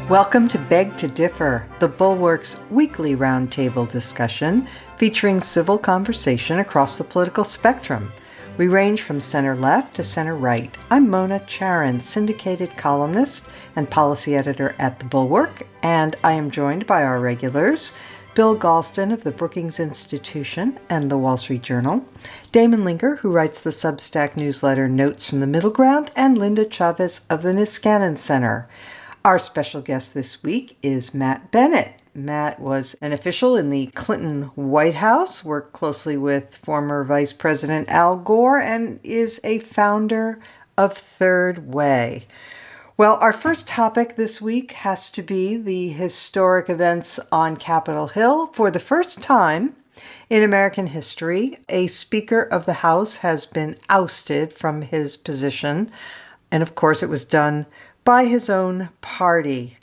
Welcome to Beg to Differ, the Bulwark's weekly roundtable discussion featuring civil conversation across the political spectrum. We range from center-left to center-right. I'm Mona Charan, syndicated columnist and policy editor at The Bulwark, and I am joined by our regulars, Bill Galston of the Brookings Institution and the Wall Street Journal, Damon Linker, who writes the Substack newsletter Notes from the Middle Ground, and Linda Chavez of the Niskanen Center. Our special guest this week is Matt Bennett. Matt was an official in the Clinton White House, worked closely with former Vice President Al Gore, and is a founder of Third Way. Well, our first topic this week has to be the historic events on Capitol Hill. For the first time in American history, a Speaker of the House has been ousted from his position, and of course it was done by his own party.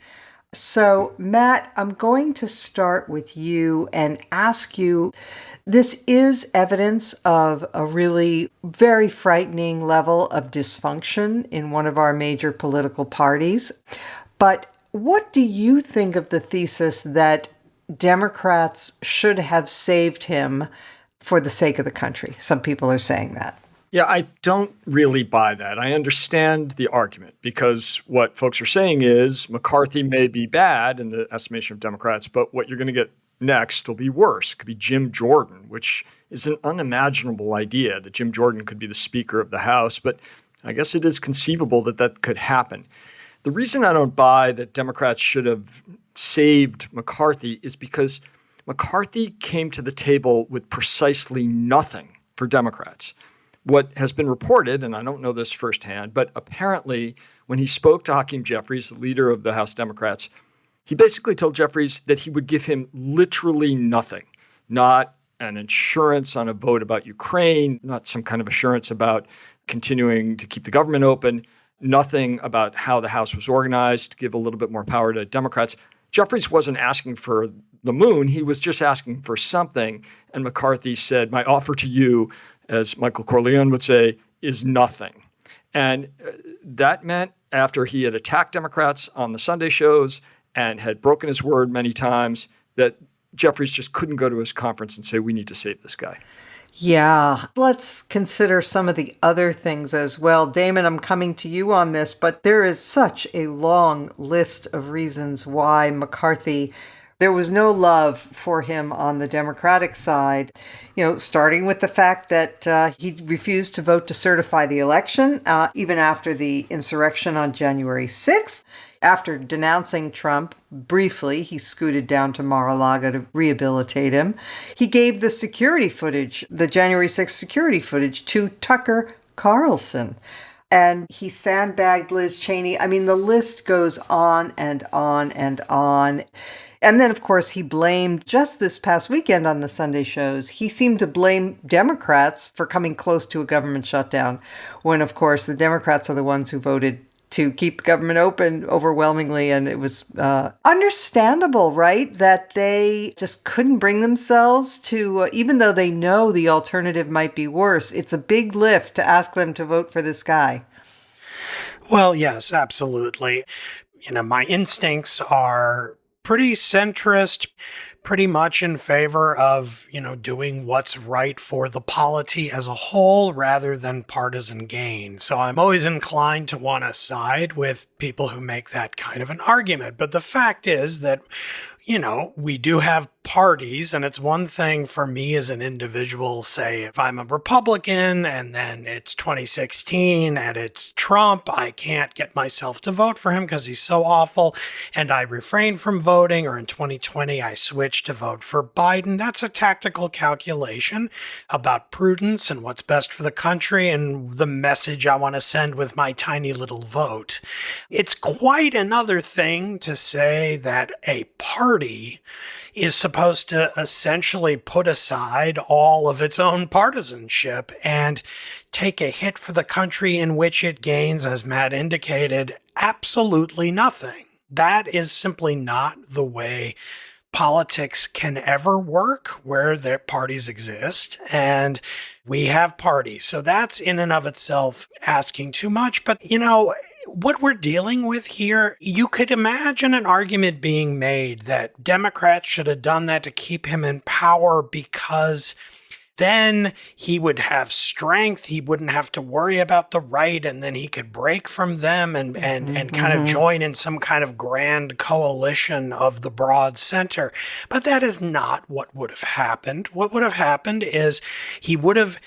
So, Matt, I'm going to start with you and ask you, this is evidence of a really very frightening level of dysfunction in one of our major political parties. But what do you think of the thesis that Democrats should have saved him for the sake of the country? Some people are saying that. Yeah, I don't really buy that. I understand the argument because what folks are saying is McCarthy may be bad in the estimation of Democrats, but what you're going to get next will be worse. It could be Jim Jordan, which is an unimaginable idea that Jim Jordan could be the Speaker of the House, but I guess it is conceivable that that could happen. The reason I don't buy that Democrats should have saved McCarthy is because McCarthy came to the table with precisely nothing for Democrats. What has been reported, and I don't know this firsthand, but apparently when he spoke to Hakeem Jeffries, the leader of the House Democrats, he basically told Jeffries that he would give him literally nothing, not an insurance on a vote about Ukraine, not some kind of assurance about continuing to keep the government open, nothing about how the House was organized to give a little bit more power to Democrats. Jeffries wasn't asking for the moon. He was just asking for something. And McCarthy said, my offer to you, as Michael Corleone would say, is nothing. And that meant after he had attacked Democrats on the Sunday shows and had broken his word many times, that Jeffries just couldn't go to his conference and say, we need to save this guy. Yeah, let's consider some of the other things as well. Damon, I'm coming to you on this, but there is such a long list of reasons why McCarthy, there was no love for him on the Democratic side, starting with the fact that he refused to vote to certify the election, even after the insurrection on January 6th. After denouncing Trump briefly, he scooted down to Mar-a-Lago to rehabilitate him. He gave the security footage, the January 6th security footage, to Tucker Carlson. And he sandbagged Liz Cheney. I mean, the list goes on and on and on. And then, of course, he blamed, just this past weekend on the Sunday shows, he seemed to blame Democrats for coming close to a government shutdown, when, of course, the Democrats are the ones who voted to keep the government open overwhelmingly. And it was understandable, right, that they just couldn't bring themselves to, even though they know the alternative might be worse, it's a big lift to ask them to vote for this guy. Well, yes, absolutely. My instincts are pretty centrist, pretty much in favor of, doing what's right for the polity as a whole rather than partisan gain. So I'm always inclined to want to side with people who make that kind of an argument. But the fact is that, we do have parties, and it's one thing for me as an individual, say, if I'm a Republican and then it's 2016 and it's Trump, I can't get myself to vote for him because he's so awful, and I refrain from voting, or in 2020 I switched to vote for Biden. That's a tactical calculation about prudence and what's best for the country and the message I want to send with my tiny little vote. It's quite another thing to say that a party is supposed to essentially put aside all of its own partisanship and take a hit for the country in which it gains, as Matt indicated, absolutely nothing. That is simply not the way politics can ever work where their parties exist. And we have parties. So that's in and of itself asking too much. But, what we're dealing with here, you could imagine an argument being made that Democrats should have done that to keep him in power because then he would have strength. He wouldn't have to worry about the right, and then he could break from them and kind of join in some kind of grand coalition of the broad center. But that is not what would have happened. What would have happened is he would have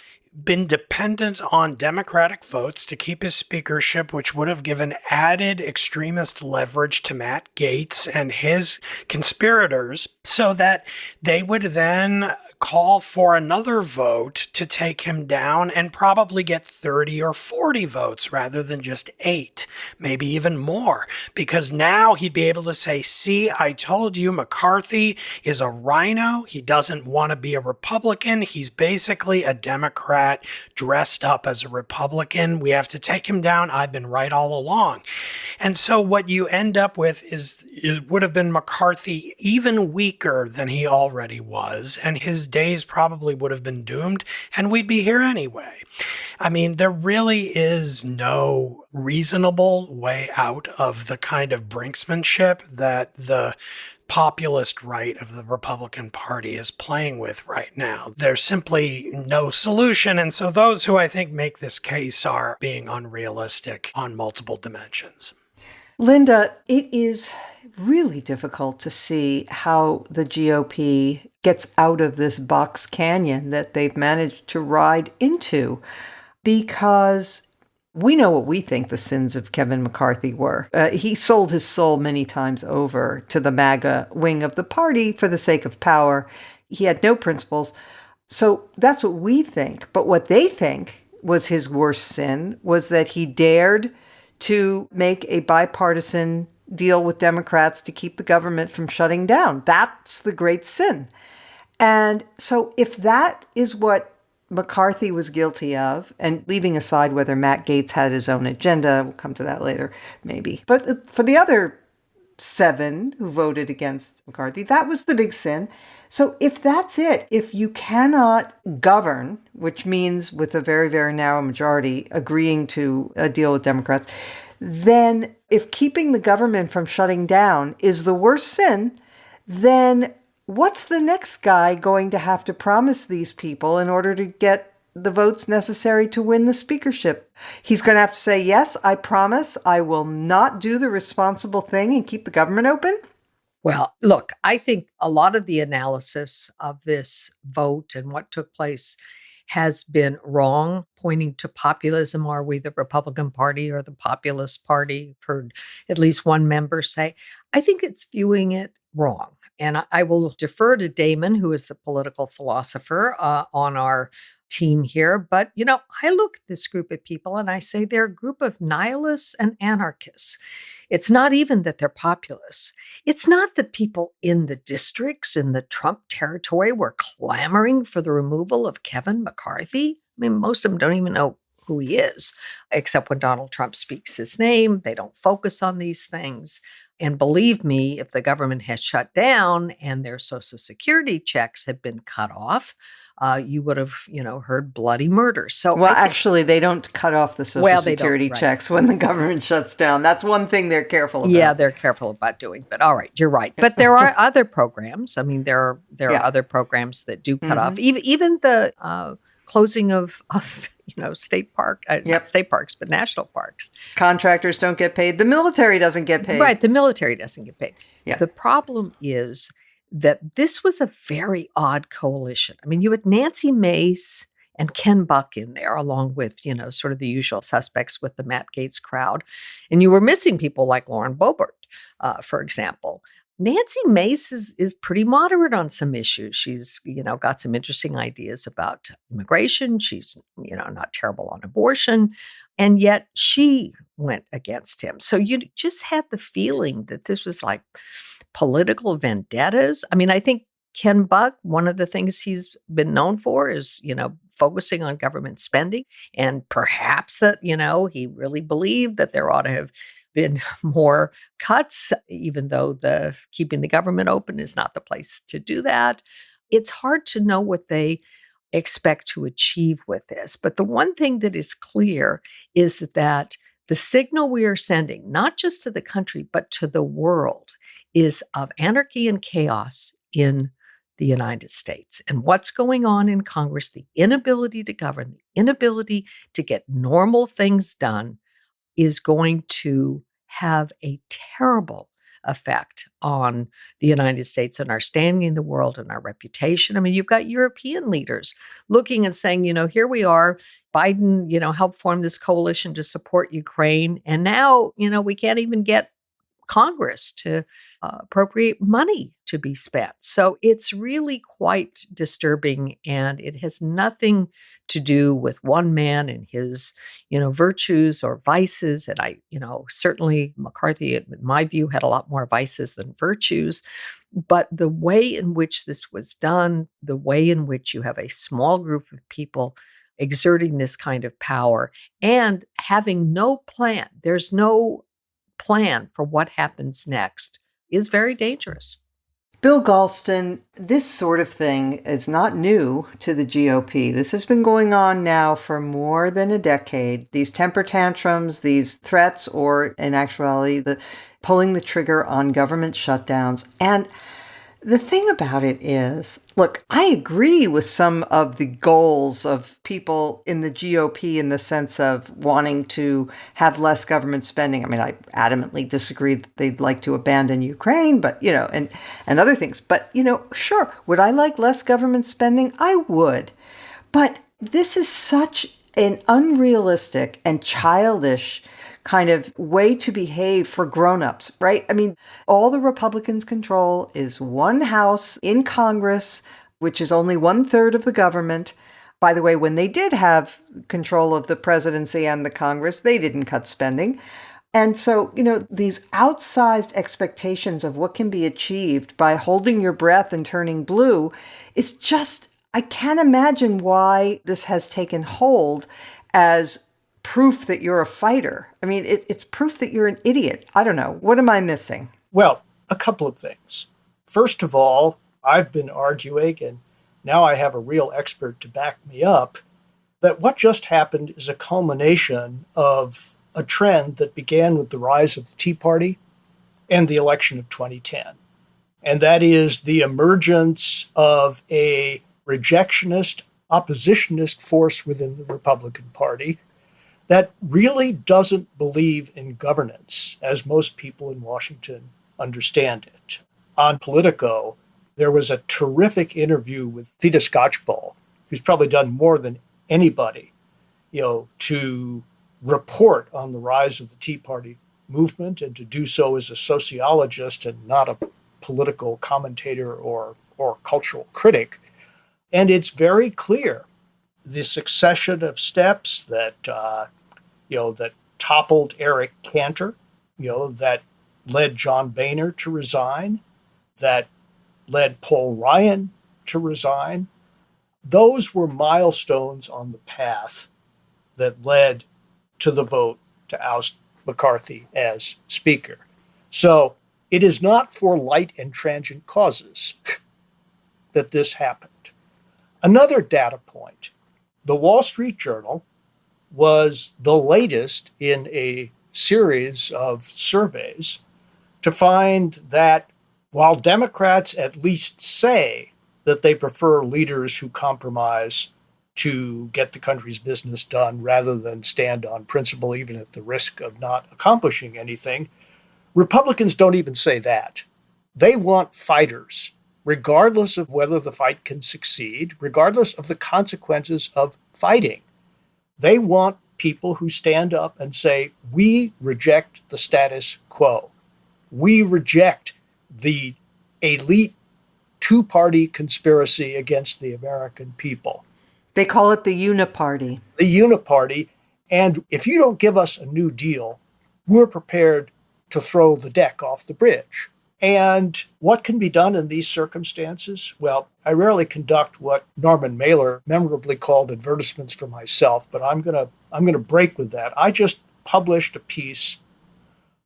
been dependent on Democratic votes to keep his speakership, which would have given added extremist leverage to Matt Gaetz and his conspirators so that they would then call for another vote to take him down and probably get 30 or 40 votes rather than just 8, maybe even more, because now he'd be able to say, see, I told you McCarthy is a rhino. He doesn't want to be a Republican. He's basically a Democrat dressed up as a Republican. We have to take him down. I've been right all along. And so what you end up with is it would have been McCarthy even weaker than he already was, and his days probably would have been doomed, and we'd be here anyway. I mean, there really is no reasonable way out of the kind of brinksmanship that the populist right of the Republican Party is playing with right now. There's simply no solution. And so those who I think make this case are being unrealistic on multiple dimensions. Linda, it is really difficult to see how the GOP gets out of this box canyon that they've managed to ride into, because we know what we think the sins of Kevin McCarthy were. He sold his soul many times over to the MAGA wing of the party for the sake of power. He had no principles. So that's what we think. But what they think was his worst sin was that he dared to make a bipartisan deal with Democrats to keep the government from shutting down. That's the great sin. And so if that is what McCarthy was guilty of, and leaving aside whether Matt Gaetz had his own agenda, we'll come to that later, maybe. But for the other 7 who voted against McCarthy, that was the big sin. So if that's it, if you cannot govern, which means with a very, very narrow majority agreeing to a deal with Democrats, then if keeping the government from shutting down is the worst sin, then what's the next guy going to have to promise these people in order to get the votes necessary to win the speakership? He's going to have to say, yes, I promise I will not do the responsible thing and keep the government open. Well, look, I think a lot of the analysis of this vote and what took place has been wrong, pointing to populism. Are we the Republican Party or the populist party? I've heard at least one member say. I think it's viewing it wrong. And I will defer to Damon, who is the political philosopher on our team here. But, I look at this group of people and I say they're a group of nihilists and anarchists. It's not even that they're populists. It's not that people in the districts in the Trump territory were clamoring for the removal of Kevin McCarthy. I mean, most of them don't even know who he is, except when Donald Trump speaks his name. They don't focus on these things. And believe me, if the government has shut down and their Social Security checks had been cut off, you would have, heard bloody murder. So, actually, they don't cut off the Social Security checks when the government shuts down. That's one thing they're careful about. Yeah, they're careful about doing. But all right, you're right. But there are other programs. I mean, there are other programs that do cut off. Even the closing of state park, not state parks, but national parks. Contractors don't get paid. The military doesn't get paid. Right, the military doesn't get paid. Yeah. The problem is that this was a very odd coalition. I mean, you had Nancy Mace and Ken Buck in there, along with, sort of the usual suspects with the Matt Gaetz crowd. And you were missing people like Lauren Boebert, for example. Nancy Mace is pretty moderate on some issues. She's, got some interesting ideas about immigration. She's, not terrible on abortion. And yet she went against him. So you just had the feeling that this was like political vendettas. I mean, I think Ken Buck, one of the things he's been known for is, focusing on government spending. And perhaps that, he really believed that there ought to have been more cuts, even though the keeping the government open is not the place to do that. It's hard to know what they expect to achieve with this. But the one thing that is clear is that The signal we are sending, not just to the country, but to the world, is of anarchy and chaos in the United States. And what's going on in Congress, the inability to govern, the inability to get normal things done, is going to have a terrible effect on the United States and our standing in the world and our reputation. I mean, you've got European leaders looking and saying, here we are, Biden, helped form this coalition to support Ukraine. And now, we can't even get Congress to appropriate money to be spent. So it's really quite disturbing, and it has nothing to do with one man and his, virtues or vices. And certainly McCarthy, in my view, had a lot more vices than virtues. But the way in which this was done, the way in which you have a small group of people exerting this kind of power and having no plan, there's no plan for what happens next, is very dangerous. Bill Galston, this sort of thing is not new to the GOP. This has been going on now for more than a decade. These temper tantrums, these threats, or in actuality, the pulling the trigger on government shutdowns. And the thing about it is, look, I agree with some of the goals of people in the GOP in the sense of wanting to have less government spending. I mean, I adamantly disagree that they'd like to abandon Ukraine, but, and other things. But, sure, would I like less government spending? I would. But this is such an unrealistic and childish kind of way to behave for grown-ups, right? I mean, all the Republicans control is one house in Congress, which is only 1/3 of the government. By the way, when they did have control of the presidency and the Congress, they didn't cut spending. And so, these outsized expectations of what can be achieved by holding your breath and turning blue is just, I can't imagine why this has taken hold as proof that you're a fighter. I mean, it's proof that you're an idiot. I don't know. What am I missing? Well, a couple of things. First of all, I've been arguing, and now I have a real expert to back me up, that what just happened is a culmination of a trend that began with the rise of the Tea Party and the election of 2010. And that is the emergence of a rejectionist, oppositionist force within the Republican Party that really doesn't believe in governance, as most people in Washington understand it. On Politico, there was a terrific interview with Theda Skocpol, who's probably done more than anybody, to report on the rise of the Tea Party movement, and to do so as a sociologist and not a political commentator or cultural critic. And it's very clear the succession of steps that that toppled Eric Cantor, that led John Boehner to resign, that led Paul Ryan to resign. Those were milestones on the path that led to the vote to oust McCarthy as Speaker. So it is not for light and transient causes that this happened. Another data point, the Wall Street Journal was the latest in a series of surveys to find that while Democrats at least say that they prefer leaders who compromise to get the country's business done rather than stand on principle, even at the risk of not accomplishing anything, Republicans don't even say that. They want fighters, regardless of whether the fight can succeed, regardless of the consequences of fighting. They want people who stand up and say, we reject the status quo. We reject the elite two-party conspiracy against the American people. They call it the uniparty. The uniparty. And if you don't give us a new deal, we're prepared to throw the deck off the bridge. And what can be done in these circumstances? Well, I rarely conduct what Norman Mailer memorably called advertisements for myself, but I'm gonna break with that. I just published a piece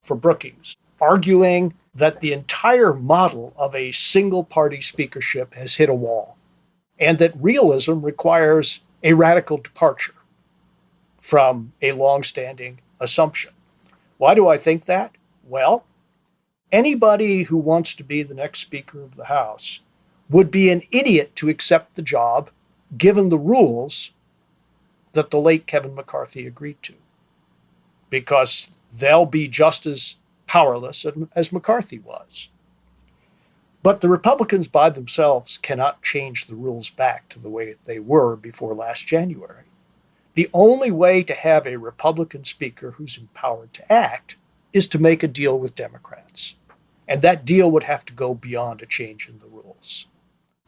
for Brookings arguing that the entire model of a single party speakership has hit a wall, and that realism requires a radical departure from a longstanding assumption. Why do I think that? Well, anybody who wants to be the next Speaker of the House would be an idiot to accept the job given the rules that the late Kevin McCarthy agreed to, because they'll be just as powerless as McCarthy was. But the Republicans by themselves cannot change the rules back to the way they were before last January. The only way to have a Republican speaker who's empowered to act is to make a deal with Democrats. And that deal would have to go beyond a change in the rules.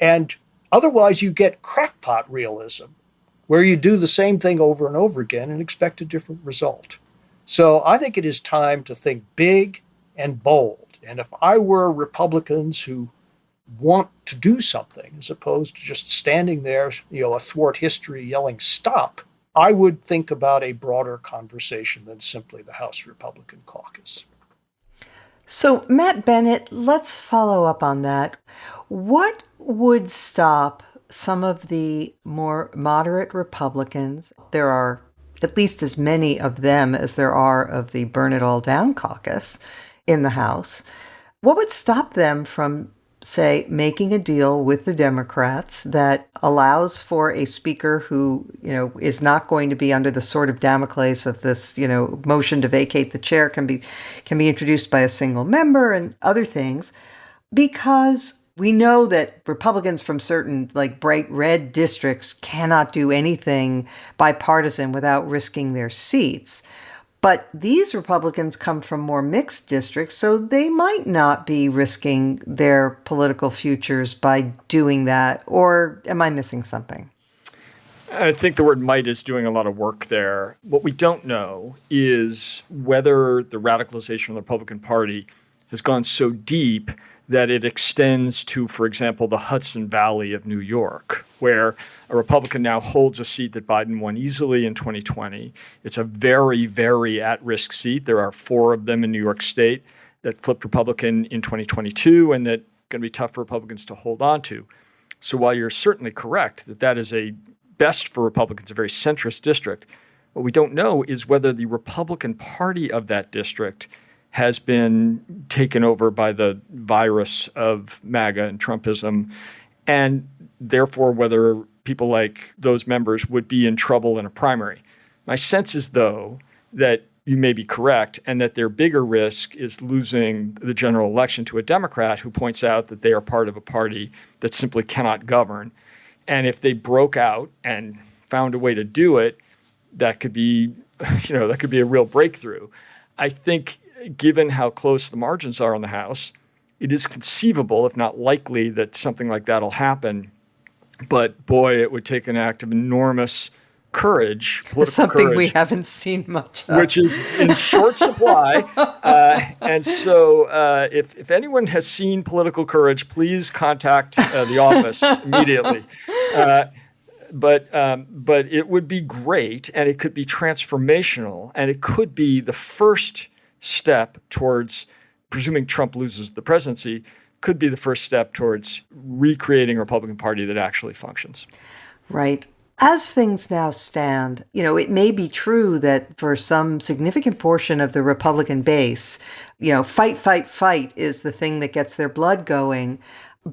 And otherwise you get crackpot realism, where you do the same thing over and over again and expect a different result. So I think it is time to think big and bold. And if I were Republicans who want to do something, as opposed to just standing there, athwart history yelling stop, I would think about a broader conversation than simply the House Republican caucus. So, Matt Bennett, let's follow up on that. What would stop some of the more moderate Republicans? There are at least as many of them as there are of the Burn It All Down caucus in the House. What would stop them from, say, making a deal with the Democrats that allows for a speaker who, is not going to be under the sword of Damocles of this, motion to vacate the chair can be introduced by a single member and other things, because we know that Republicans from certain bright red districts cannot do anything bipartisan without risking their seats. But these Republicans come from more mixed districts, so they might not be risking their political futures by doing that. Or am I missing something? I think the word might is doing a lot of work there. What we don't know is whether the radicalization of the Republican Party has gone so deep that it extends to, for example, the Hudson Valley of New York, where a Republican now holds a seat that Biden won easily in 2020. It's a very, very at-risk seat. There are 4 of them in New York State that flipped Republican in 2022 and that are going to be tough for Republicans to hold on to. So while you're certainly correct that that is a best for Republicans, a very centrist district, what we don't know is whether the Republican Party of that district has been taken over by the virus of MAGA and Trumpism, and therefore whether people like those members would be in trouble in a primary. My sense is, though, that you may be correct, and that their bigger risk is losing the general election to a Democrat who points out that they are part of a party that simply cannot govern. And if they broke out and found a way to do it, that could be, that could be a real breakthrough. I think, given how close the margins are on the House, it is conceivable, if not likely, that something like that will happen. But boy, it would take an act of enormous courage, political something courage, we haven't seen much of, which is in short supply. And so if anyone has seen political courage, please contact the office immediately. But it would be great, and it could be transformational, and it could be the first step towards, presuming Trump loses the presidency, could be the first step towards recreating a Republican Party that actually functions. Right. As things now stand, it may be true that for some significant portion of the Republican base, fight, fight, fight is the thing that gets their blood going.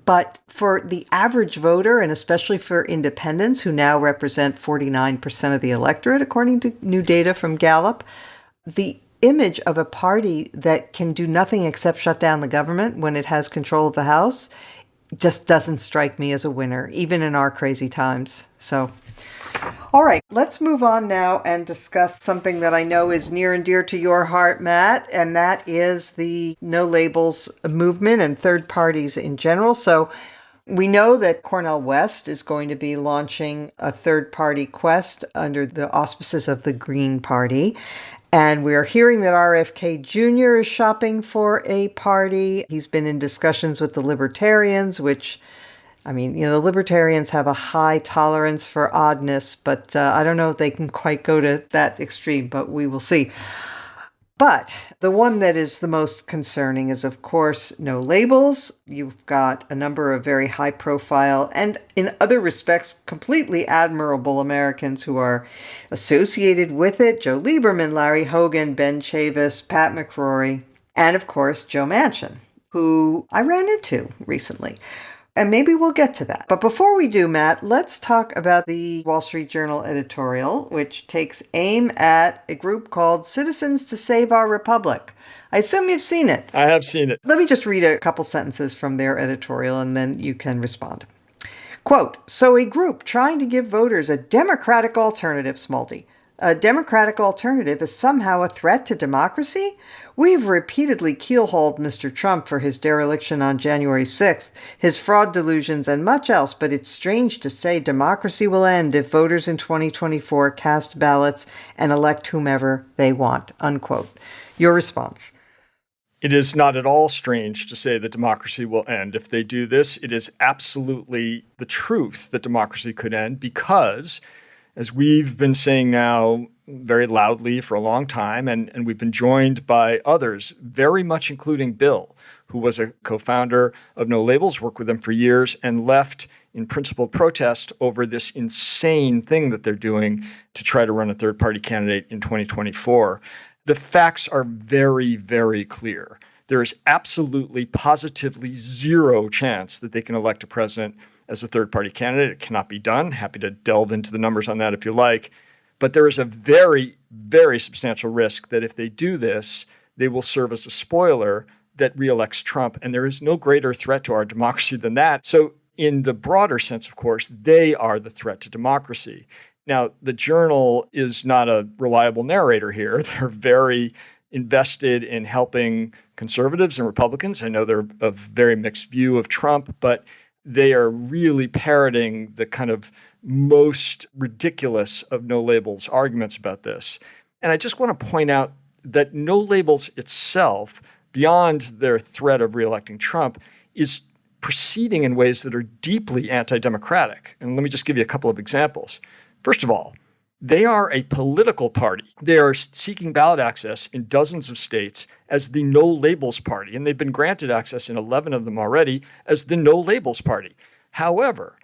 But for the average voter, and especially for independents, who now represent 49% of the electorate, according to new data from Gallup, the image of a party that can do nothing except shut down the government when it has control of the House just doesn't strike me as a winner, even in our crazy times. So, all right, let's move on now and discuss something that I know is near and dear to your heart, Matt, and that is the no labels movement and third parties in general. So we know that Cornel West is going to be launching a third party quest under the auspices of the Green Party. And we're hearing that RFK Jr. is shopping for a party. He's been in discussions with the Libertarians, which, the Libertarians have a high tolerance for oddness, but I don't know if they can quite go to that extreme, but we will see. But the one that is the most concerning is, of course, no labels. You've got a number of very high profile and, in other respects, completely admirable Americans who are associated with it. Joe Lieberman, Larry Hogan, Ben Chavis, Pat McCrory, and, of course, Joe Manchin, who I ran into recently. And maybe we'll get to that. But before we do, Matt, let's talk about the Wall Street Journal editorial, which takes aim at a group called Citizens to Save Our Republic. I assume you've seen it. I have seen it. Let me just read a couple sentences from their editorial and then you can respond. Quote, so a group trying to give voters a democratic alternative, Smolty. A democratic alternative is somehow a threat to democracy? We've repeatedly keelhauled Mr. Trump for his dereliction on January 6th, his fraud delusions, and much else, but it's strange to say democracy will end if voters in 2024 cast ballots and elect whomever they want, unquote. Your response? It is not at all strange to say that democracy will end if they do this. It is absolutely the truth that democracy could end because, as we've been saying now very loudly for a long time, and we've been joined by others, very much including Bill, who was a co-founder of No Labels, worked with them for years, and left in principled protest over this insane thing that they're doing to try to run a third-party candidate in 2024. The facts are very, very clear. There is absolutely, positively zero chance that they can elect a president as a third-party candidate. It cannot be done. Happy to delve into the numbers on that if you like. But there is a very, very substantial risk that if they do this, they will serve as a spoiler that reelects Trump. And there is no greater threat to our democracy than that. So in the broader sense, of course, they are the threat to democracy. Now, the Journal is not a reliable narrator here. They're very invested in helping conservatives and Republicans. I know they're a very mixed view of Trump, but they are really parroting the kind of most ridiculous of No Labels arguments about this. And I just want to point out that No Labels itself, beyond their threat of reelecting Trump, is proceeding in ways that are deeply anti-democratic. And let me just give you a couple of examples. First of all, they are a political party. They are seeking ballot access in dozens of states as the No Labels Party, and they've been granted access in 11 of them already as the No Labels Party. However,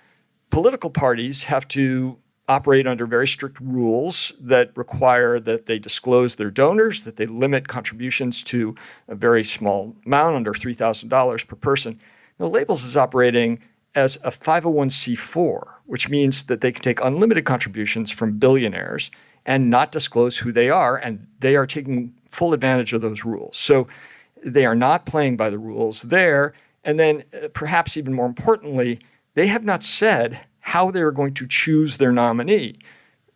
political parties have to operate under very strict rules that require that they disclose their donors, that they limit contributions to a very small amount, under $3,000 per person. No Labels is operating as a 501c4, which means that they can take unlimited contributions from billionaires and not disclose who they are, and they are taking full advantage of those rules. So they are not playing by the rules there. And then perhaps even more importantly, they have not said how they're going to choose their nominee.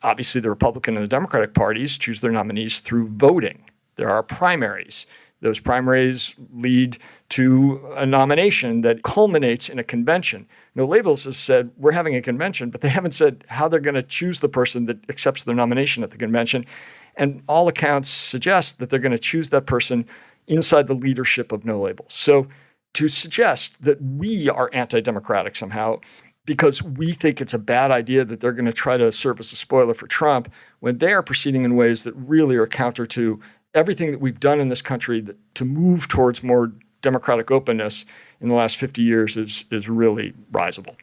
Obviously, the Republican and the Democratic parties choose their nominees through voting. There are primaries. Those primaries lead to a nomination that culminates in a convention. No Labels has said, we're having a convention, but they haven't said how they're going to choose the person that accepts their nomination at the convention. And all accounts suggest that they're going to choose that person inside the leadership of No Labels. So to suggest that we are anti-democratic somehow because we think it's a bad idea that they're going to try to serve as a spoiler for Trump when they are proceeding in ways that really are counter to everything that we've done in this country to move towards more democratic openness in the last 50 years is really risible.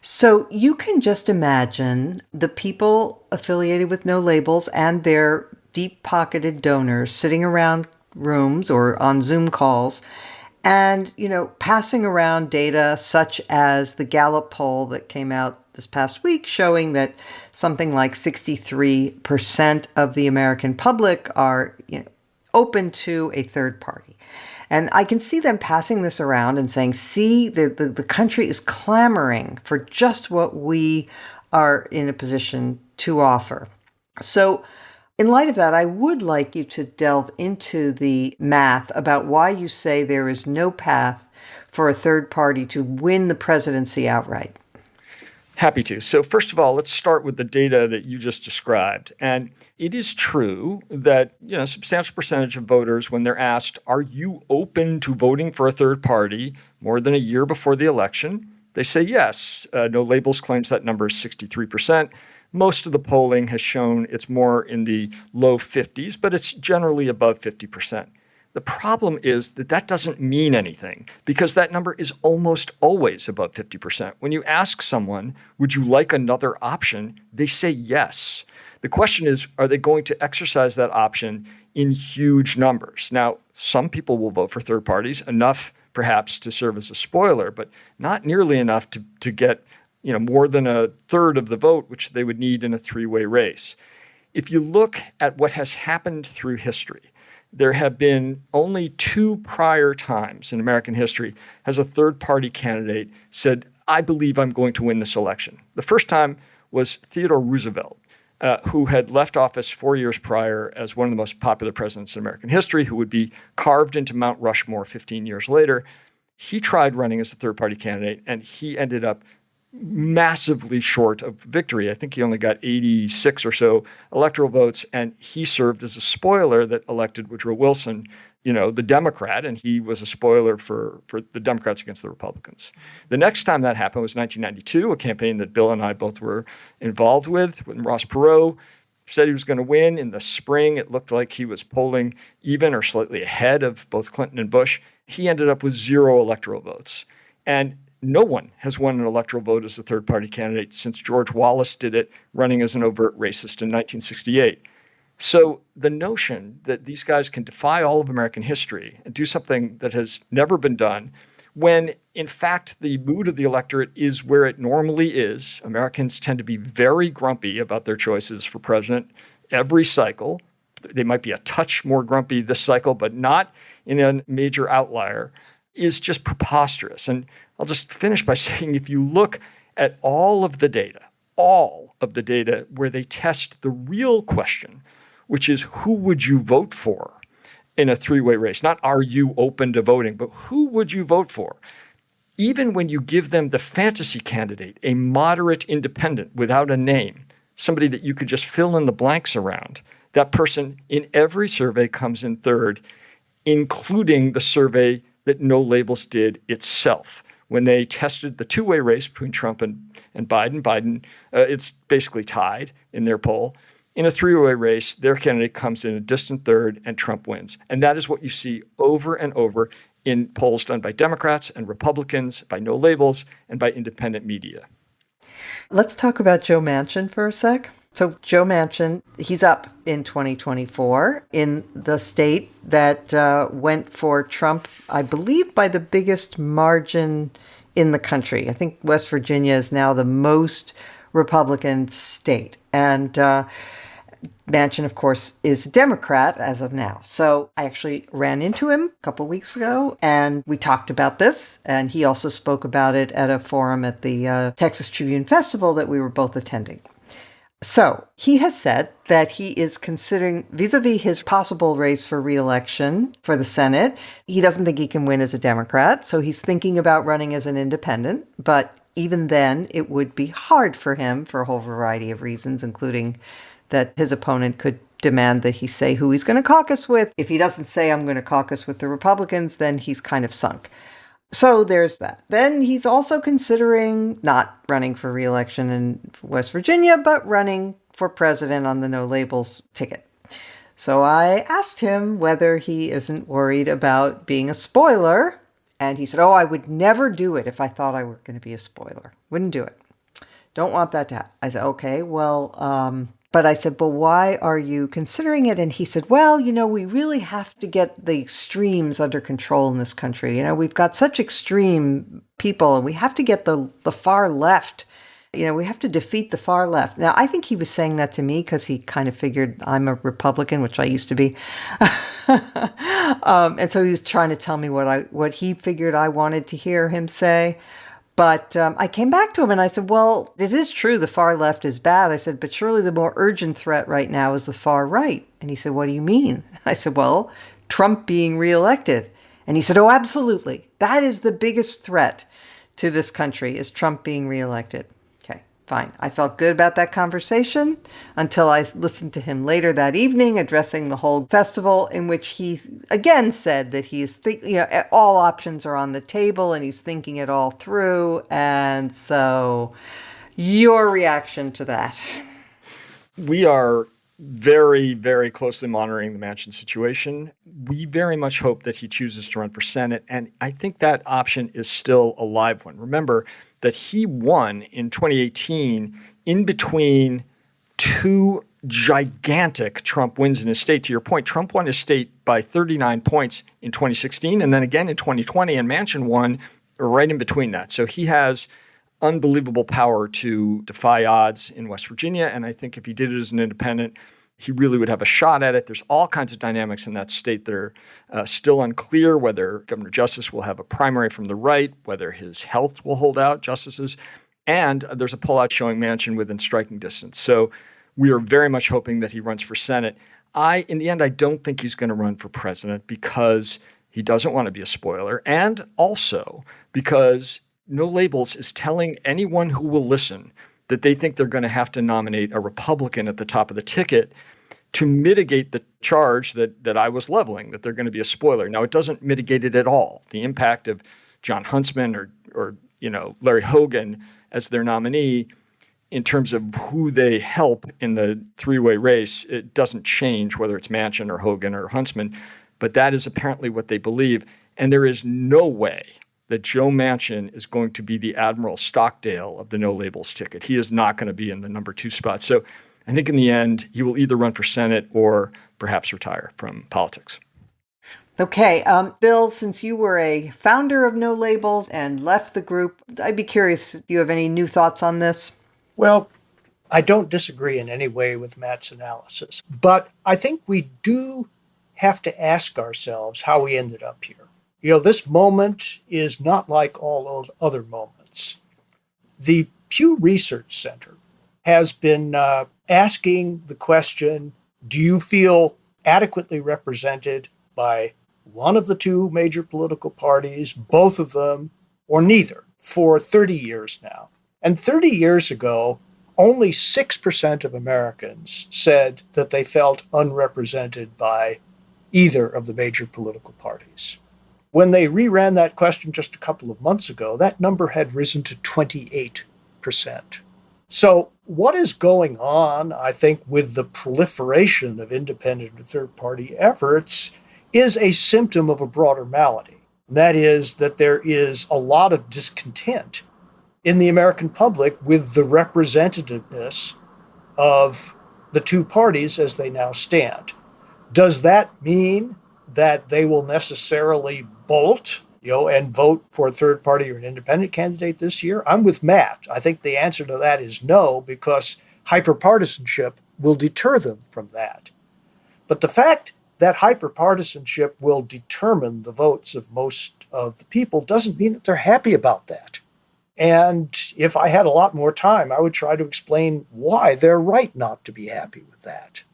So you can just imagine the people affiliated with No Labels and their deep-pocketed donors sitting around rooms or on Zoom calls and, passing around data such as the Gallup poll that came out this past week showing that something like 63% of the American public are open to a third party. And I can see them passing this around and saying, see, the country is clamoring for just what we are in a position to offer. So in light of that, I would like you to delve into the math about why you say there is no path for a third party to win the presidency outright. Happy to. So first of all, let's start with the data that you just described. And it is true that, a substantial percentage of voters, when they're asked, are you open to voting for a third party more than a year before the election? they say yes. No Labels claims that number is 63%. Most of the polling has shown it's more in the low 50s, but it's generally above 50%. The problem is that that doesn't mean anything because that number is almost always above 50%. When you ask someone, would you like another option? They say yes. The question is, are they going to exercise that option in huge numbers? Now, some people will vote for third parties, enough perhaps to serve as a spoiler, but not nearly enough to get more than a third of the vote, which they would need in a three-way race. If you look at what has happened through history, there have been only 2 prior times in American history has a third-party candidate said, I believe I'm going to win this election. The first time was Theodore Roosevelt, who had left office 4 years prior as one of the most popular presidents in American history, who would be carved into Mount Rushmore 15 years later. He tried running as a third-party candidate, and he ended up massively short of victory. I think he only got 86 or so electoral votes, and he served as a spoiler that elected Woodrow Wilson, the Democrat, and he was a spoiler for the Democrats against the Republicans. The next time that happened was 1992, a campaign that Bill and I both were involved with, when Ross Perot said he was going to win. In the spring, it looked like he was polling even or slightly ahead of both Clinton and Bush. He ended up with 0 electoral votes. And no one has won an electoral vote as a third-party candidate since George Wallace did it, running as an overt racist in 1968. So the notion that these guys can defy all of American history and do something that has never been done, when in fact the mood of the electorate is where it normally is. Americans tend to be very grumpy about their choices for president every cycle. They might be a touch more grumpy this cycle, but not in a major outlier, is just preposterous. And I'll just finish by saying, if you look at all of the data where they test the real question, which is who would you vote for in a three-way race? Not are you open to voting, but who would you vote for? Even when you give them the fantasy candidate, a moderate independent without a name, somebody that you could just fill in the blanks around, that person in every survey comes in third, including the survey that No Labels did itself. When they tested the two-way race between Trump and Biden, it's basically tied in their poll. In a three-way race, their candidate comes in a distant third and Trump wins. And that is what you see over and over in polls done by Democrats and Republicans, by No Labels, and by independent media. Let's talk about Joe Manchin for a sec. So Joe Manchin, he's up in 2024 in the state that went for Trump, I believe, by the biggest margin in the country. I think West Virginia is now the most Republican state. And Manchin, of course, is a Democrat as of now. So I actually ran into him a couple weeks ago, and we talked about this. And he also spoke about it at a forum at the Texas Tribune Festival that we were both attending. So he has said that he is considering, vis-a-vis his possible race for re-election for the Senate, he doesn't think he can win as a Democrat. So he's thinking about running as an independent. But even then, it would be hard for him for a whole variety of reasons, including that his opponent could demand that he say who he's going to caucus with. If he doesn't say, I'm going to caucus with the Republicans, then he's kind of sunk. So there's that. Then he's also considering not running for re-election in West Virginia, but running for president on the No Labels ticket. So I asked him whether he isn't worried about being a spoiler. And he said, oh, I would never do it if I thought I were going to be a spoiler. Wouldn't do it. Don't want that to happen. I said, okay, well, but I said, but why are you considering it? And he said, well, we really have to get the extremes under control in this country. We've got such extreme people, and we have to get the far left. We have to defeat the far left. Now, I think he was saying that to me because he kind of figured I'm a Republican, which I used to be. And so he was trying to tell me what he figured I wanted to hear him say. But I came back to him and I said, well, it is true the far left is bad. I said, but surely the more urgent threat right now is the far right. And he said, what do you mean? I said, well, Trump being reelected. And he said, oh, absolutely. That is the biggest threat to this country, is Trump being reelected. Okay, Fine. I felt good about that conversation until I listened to him later that evening addressing the whole festival, in which he again said that he's all options are on the table and he's thinking it all through. And so your reaction to that? We are very, very closely monitoring the Manchin situation. We very much hope that he chooses to run for Senate. And I think that option is still a live one. Remember that he won in 2018 in between two gigantic Trump wins in his state. To your point, Trump won his state by 39 points in 2016 and then again in 2020, and Manchin won right in between that. So he has unbelievable power to defy odds in West Virginia. And I think if he did it as an independent, he really would have a shot at it. There's all kinds of dynamics in that state that are still unclear, whether Governor Justice will have a primary from the right, whether his health will hold out justices. And there's a pullout showing Manchin within striking distance. So we are very much hoping that he runs for Senate. In the end, I don't think he's going to run for president because he doesn't want to be a spoiler. And also because No Labels is telling anyone who will listen that they think they're going to have to nominate a Republican at the top of the ticket to mitigate the charge that I was leveling, that they're going to be a spoiler. Now, it doesn't mitigate it at all. The impact of John Huntsman or Larry Hogan as their nominee in terms of who they help in the three-way race, it doesn't change whether it's Manchin or Hogan or Huntsman. But that is apparently what they believe. And there is no way that Joe Manchin is going to be the Admiral Stockdale of the No Labels ticket. He is not going to be in the number 2 spot. So I think in the end, he will either run for Senate or perhaps retire from politics. Okay. Bill, since you were a founder of No Labels and left the group, I'd be curious, do you have any new thoughts on this? Well, I don't disagree in any way with Matt's analysis, but I think we do have to ask ourselves how we ended up here. This moment is not like all other moments. The Pew Research Center has been asking the question, do you feel adequately represented by one of the two major political parties, both of them, or neither, for 30 years now? And 30 years ago, only 6% of Americans said that they felt unrepresented by either of the major political parties. When they reran that question just a couple of months ago, that number had risen to 28%. So what is going on, I think, with the proliferation of independent and third-party efforts is a symptom of a broader malady. That is that there is a lot of discontent in the American public with the representativeness of the two parties as they now stand. Does that mean that they will necessarily bolt, and vote for a third party or an independent candidate this year? I'm with Matt. I think the answer to that is no, because hyperpartisanship will deter them from that. But the fact that hyperpartisanship will determine the votes of most of the people doesn't mean that they're happy about that. And if I had a lot more time, I would try to explain why they're right not to be happy with that.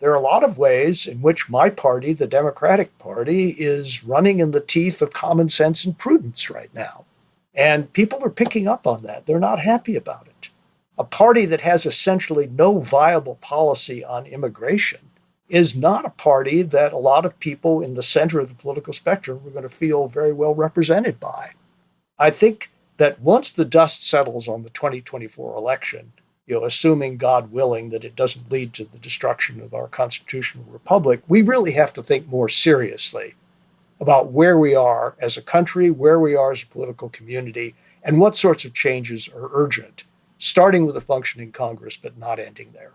There are a lot of ways in which my party, the Democratic Party, is running in the teeth of common sense and prudence right now. And people are picking up on that. They're not happy about it. A party that has essentially no viable policy on immigration is not a party that a lot of people in the center of the political spectrum are going to feel very well represented by. I think that once the dust settles on the 2024 election, assuming, God willing, that it doesn't lead to the destruction of our constitutional republic, we really have to think more seriously about where we are as a country, where we are as a political community, and what sorts of changes are urgent, starting with a functioning Congress, but not ending there.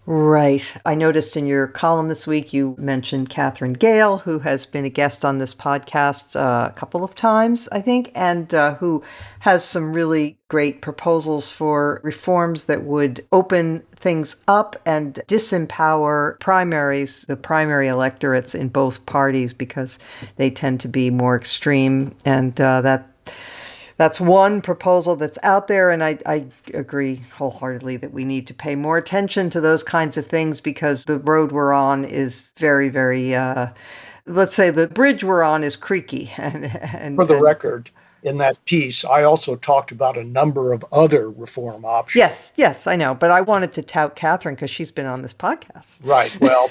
Right. I noticed in your column this week, you mentioned Catherine Gale, who has been a guest on this podcast a couple of times, I think, and who has some really great proposals for reforms that would open things up and disempower primaries, the primary electorates in both parties, because they tend to be more extreme. And that's one proposal that's out there, and I agree wholeheartedly that we need to pay more attention to those kinds of things, because the road we're on is very, very, let's say the bridge we're on is creaky. For the record, in that piece, I also talked about a number of other reform options. Yes, I know. But I wanted to tout Catherine because she's been on this podcast. Right. Well,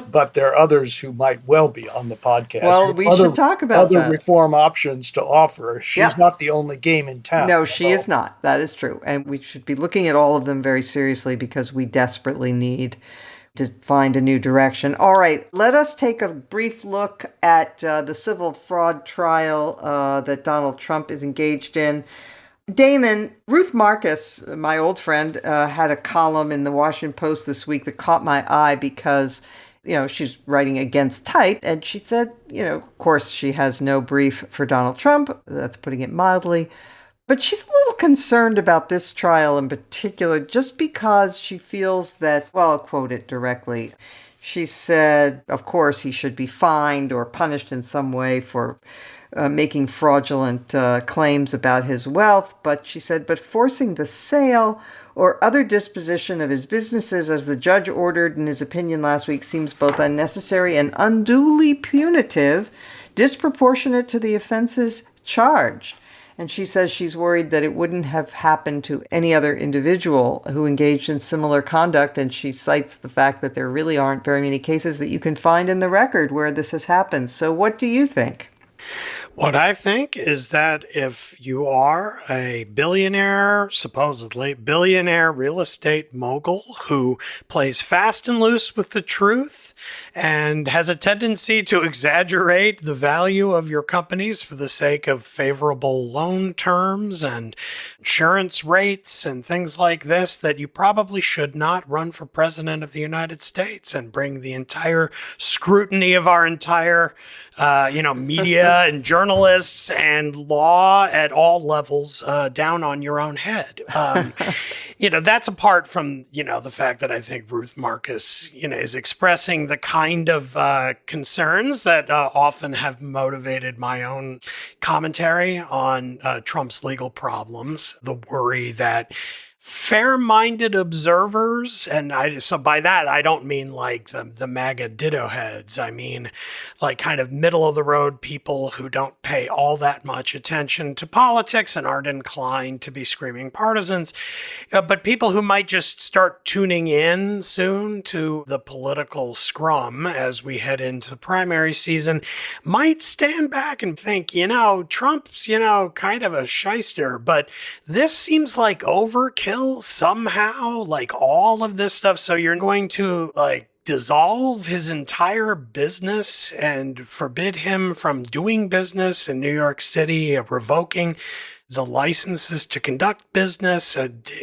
but there are others who might well be on the podcast. Well, we should talk about other that. reform options to offer. She's not the only game in town. No, she is not. That is true. And we should be looking at all of them very seriously because we desperately need to find a new direction. All right, let us take a brief look at the civil fraud trial that Donald Trump is engaged in. Damon, Ruth Marcus, my old friend, had a column in the Washington Post this week that caught my eye because, she's writing against type. And she said, of course, she has no brief for Donald Trump. That's putting it mildly. But she's a little concerned about this trial in particular, just because she feels that, well, I'll quote it directly. She said, of course, he should be fined or punished in some way for making fraudulent claims about his wealth. But she said, but forcing the sale or other disposition of his businesses, as the judge ordered in his opinion last week, seems both unnecessary and unduly punitive, disproportionate to the offenses charged. And she says she's worried that it wouldn't have happened to any other individual who engaged in similar conduct. And she cites the fact that there really aren't very many cases that you can find in the record where this has happened. So what do you think? What I think is that if you are a billionaire, supposedly billionaire real estate mogul who plays fast and loose with the truth and has a tendency to exaggerate the value of your companies for the sake of favorable loan terms and insurance rates and things like this, that you probably should not run for president of the United States and bring the entire scrutiny of our entire media and journalists and law at all levels down on your own head. That's apart from, the fact that I think Ruth Marcus, is expressing the kind of concerns that often have motivated my own commentary on Trump's legal problems. The worry that fair-minded observers, and so by that I don't mean like the MAGA ditto heads. I mean like kind of middle-of-the-road people who don't pay all that much attention to politics and aren't inclined to be screaming partisans, but people who might just start tuning in soon to the political scrum as we head into the primary season might stand back and think, Trump's, kind of a shyster, but this seems like overkill somehow, like all of this stuff. So you're going to dissolve his entire business and forbid him from doing business in New York City, revoking the licenses to conduct business,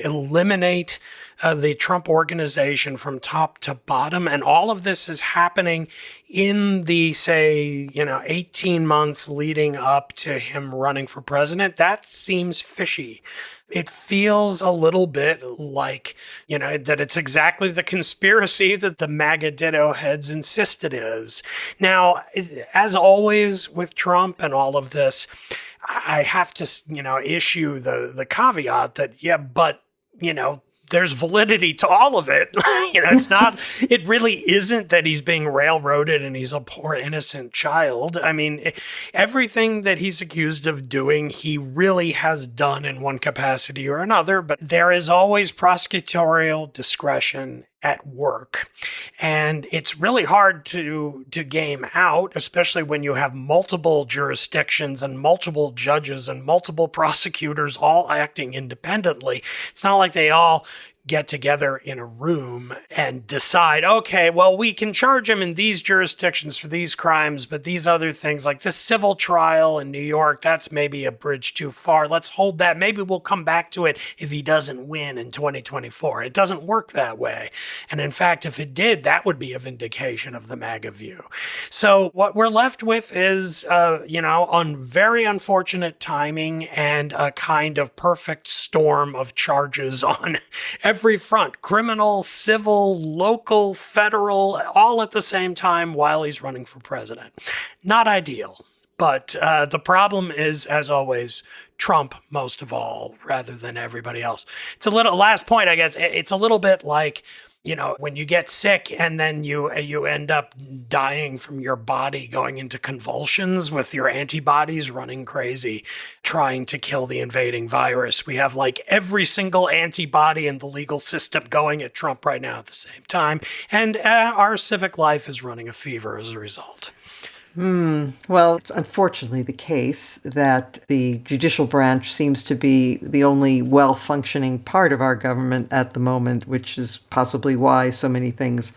eliminate the Trump organization from top to bottom. And all of this is happening in the, 18 months leading up to him running for president. That seems fishy. It feels a little bit like, that it's exactly the conspiracy that the MAGA ditto heads insist it is. Now, as always with Trump and all of this, I have to, issue the caveat that, there's validity to all of it. It really isn't that he's being railroaded and he's a poor innocent child. I mean, everything that he's accused of doing, he really has done in one capacity or another, but there is always prosecutorial discretion at work. And it's really hard to game out, especially when you have multiple jurisdictions and multiple judges and multiple prosecutors all acting independently. It's not like they all get together in a room and decide, okay, well, we can charge him in these jurisdictions for these crimes, but these other things like this civil trial in New York, that's maybe a bridge too far. Let's hold that. Maybe we'll come back to it if he doesn't win in 2024. It doesn't work that way. And in fact, if it did, that would be a vindication of the MAGA view. So what we're left with is, on very unfortunate timing and a kind of perfect storm of charges on every front, criminal, civil, local, federal, all at the same time while he's running for president. Not ideal. But the problem is, as always, Trump most of all, rather than everybody else. It's a little, last point, I guess, it's a little bit like When you get sick and then you end up dying from your body going into convulsions with your antibodies running crazy, trying to kill the invading virus. We have like every single antibody in the legal system going at Trump right now at the same time. And our civic life is running a fever as a result. Well, it's unfortunately the case that the judicial branch seems to be the only well-functioning part of our government at the moment, which is possibly why so many things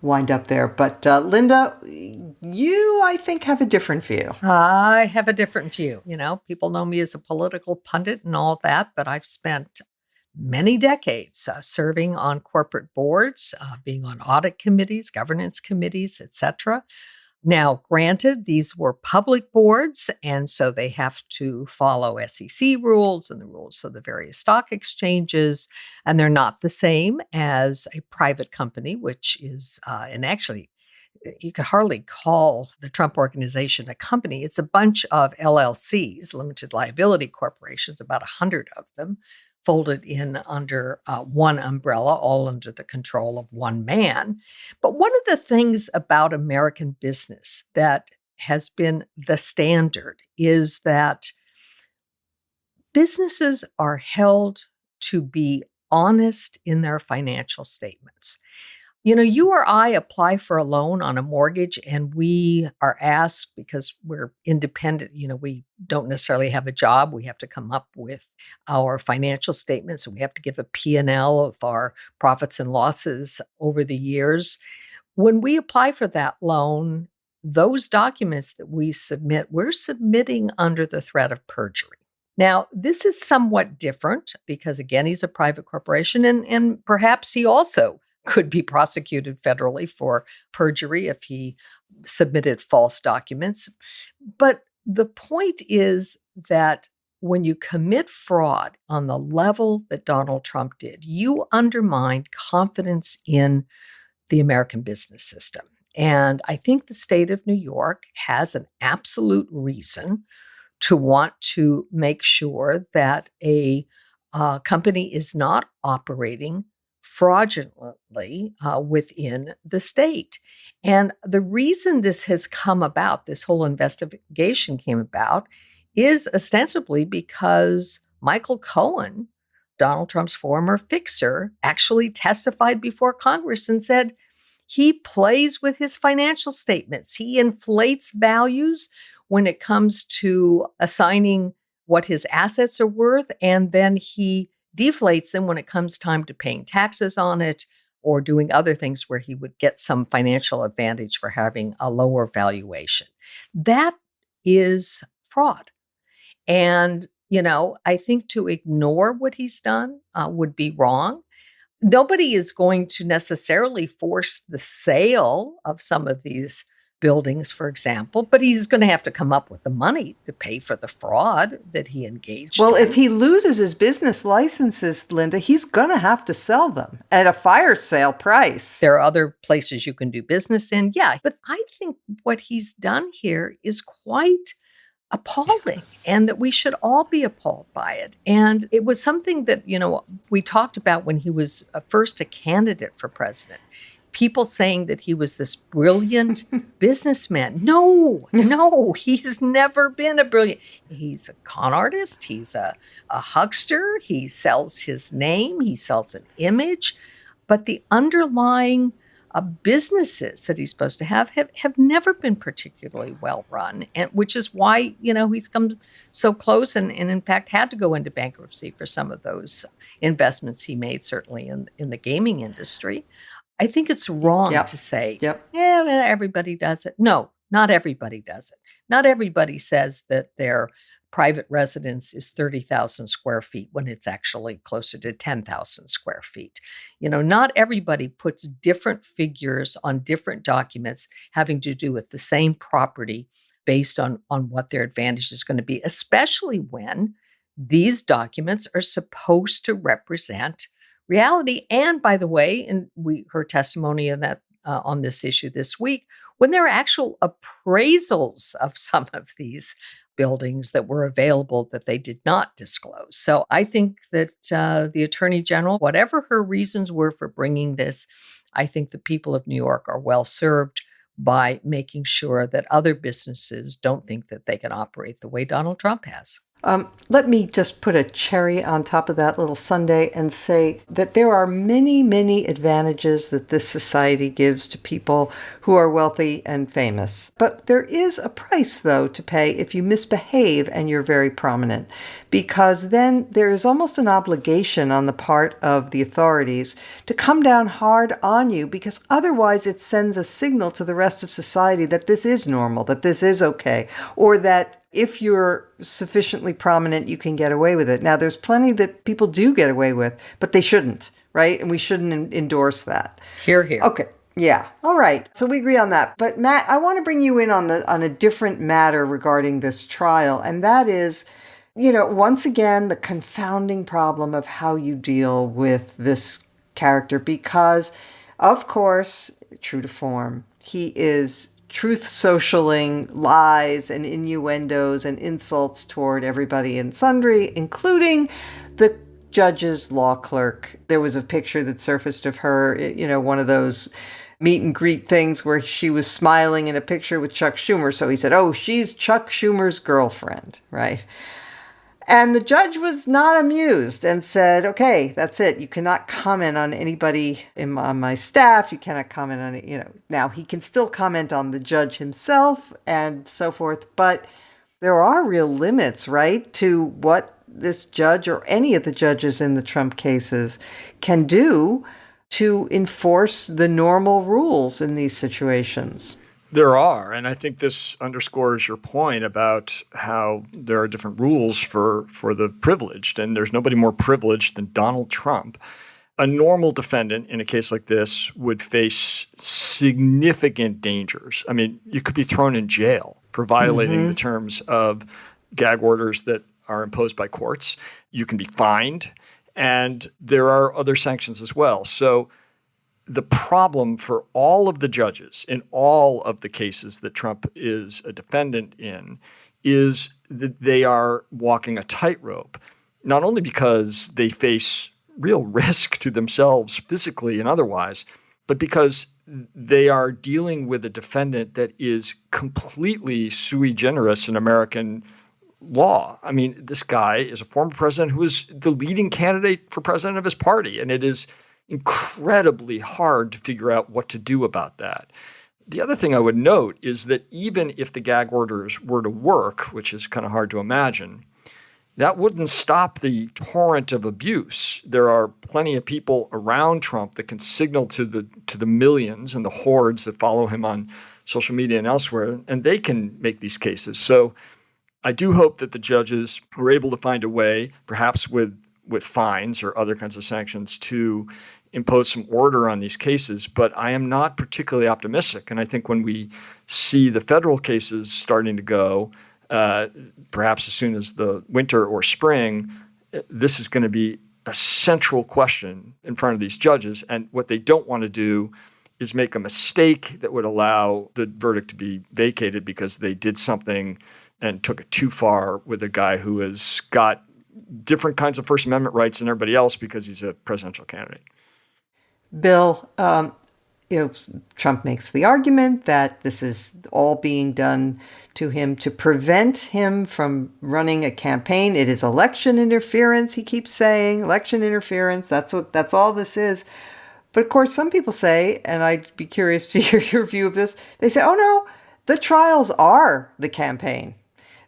wind up there. But Linda, you, I think, have a different view. I have a different view. People know me as a political pundit and all that, but I've spent many decades serving on corporate boards, being on audit committees, governance committees, etc. Now, granted, these were public boards, and so they have to follow SEC rules and the rules of the various stock exchanges, and they're not the same as a private company, which is, and actually, you could hardly call the Trump Organization a company. It's a bunch of LLCs, limited liability corporations, about 100 of them, folded in under one umbrella, all under the control of one man. But one of the things about American business that has been the standard is that businesses are held to be honest in their financial statements. You or I apply for a loan on a mortgage and we are asked, because we're independent, we don't necessarily have a job. We have to come up with our financial statements and we have to give a P&L of our profits and losses over the years. When we apply for that loan, those documents that we submit, we're submitting under the threat of perjury. Now, this is somewhat different because, again, he's a private corporation and perhaps he also could be prosecuted federally for perjury if he submitted false documents. But the point is that when you commit fraud on the level that Donald Trump did, you undermine confidence in the American business system. And I think the state of New York has an absolute reason to want to make sure that a company is not operating fraudulently within the state. And the reason this has come about, this whole investigation came about, is ostensibly because Michael Cohen, Donald Trump's former fixer, actually testified before Congress and said he plays with his financial statements. He inflates values when it comes to assigning what his assets are worth, and then he deflates them when it comes time to paying taxes on it or doing other things where he would get some financial advantage for having a lower valuation. That is fraud. And, I think to ignore what he's done would be wrong. Nobody is going to necessarily force the sale of some of these buildings, for example, but he's going to have to come up with the money to pay for the fraud that he engaged in. Well, if he loses his business licenses, Linda, he's going to have to sell them at a fire sale price. There are other places you can do business in. Yeah, but I think what he's done here is quite appalling and that we should all be appalled by it. And it was something that, we talked about when he was first a candidate for president. People saying that he was this brilliant businessman. No, he's never been a brilliant. He's a con artist. He's a huckster. He sells his name. He sells an image. But the underlying businesses that he's supposed to have never been particularly well run, and which is why, he's come so close and in fact had to go into bankruptcy for some of those investments he made, certainly in the gaming industry. I think it's wrong to say, everybody does it. No, not everybody does it. Not everybody says that their private residence is 30,000 square feet when it's actually closer to 10,000 square feet. Not everybody puts different figures on different documents having to do with the same property based on what their advantage is going to be, especially when these documents are supposed to represent reality. And by the way, and we heard testimony of that on this issue this week, when there are actual appraisals of some of these buildings that were available that they did not disclose. So I think that the Attorney General, whatever her reasons were for bringing this, I think the people of New York are well served by making sure that other businesses don't think that they can operate the way Donald Trump has. Let me just put a cherry on top of that little sundae and say that there are many, many advantages that this society gives to people who are wealthy and famous. But there is a price, though, to pay if you misbehave and you're very prominent, because then there is almost an obligation on the part of the authorities to come down hard on you, because otherwise it sends a signal to the rest of society that this is normal, that this is okay, or that if you're sufficiently prominent, you can get away with it. Now, there's plenty that people do get away with, but they shouldn't, right? And we shouldn't endorse that. Hear, hear. Okay. Yeah. All right. So we agree on that. But Matt, I want to bring you in on a different matter regarding this trial. And that is, once again, the confounding problem of how you deal with this character, because, of course, true to form, he is truth socialing lies and innuendos and insults toward everybody and sundry, including the judge's law clerk. There was a picture that surfaced of her, one of those meet and greet things where she was smiling in a picture with Chuck Schumer. So he said, oh, she's Chuck Schumer's girlfriend, right? And the judge was not amused and said, okay, that's it. You cannot comment on anybody on my staff. You cannot comment on, Now, he can still comment on the judge himself and so forth. But there are real limits, right, to what this judge or any of the judges in the Trump cases can do to enforce the normal rules in these situations. There are, and I think this underscores your point about how there are different rules for the privileged, and there's nobody more privileged than Donald Trump. A normal defendant in a case like this would face significant dangers. I mean, you could be thrown in jail for violating the terms of gag orders that are imposed by courts. You can be fined, and there are other sanctions as well. So the problem for all of the judges in all of the cases that Trump is a defendant in is that they are walking a tightrope, not only because they face real risk to themselves physically and otherwise, but because they are dealing with a defendant that is completely sui generis in American law. I mean, this guy is a former president who was the leading candidate for president of his party, and it is incredibly hard to figure out what to do about that. The other thing I would note is that even if the gag orders were to work, which is kind of hard to imagine, that wouldn't stop the torrent of abuse. There are plenty of people around Trump that can signal to the millions and the hordes that follow him on social media and elsewhere, and they can make these cases. So I do hope that the judges were able to find a way, perhaps with fines or other kinds of sanctions, to impose some order on these cases. But I am not particularly optimistic. And I think when we see the federal cases starting to go, perhaps as soon as the winter or spring, this is going to be a central question in front of these judges. And what they don't want to do is make a mistake that would allow the verdict to be vacated because they did something and took it too far with a guy who has got different kinds of First Amendment rights than everybody else because he's a presidential candidate. Bill, Trump makes the argument that this is all being done to him to prevent him from running a campaign. It is election interference, he keeps saying. Election interference, that's all this is. But of course, some people say, and I'd be curious to hear your view of this, they say, oh no, the trials are the campaign.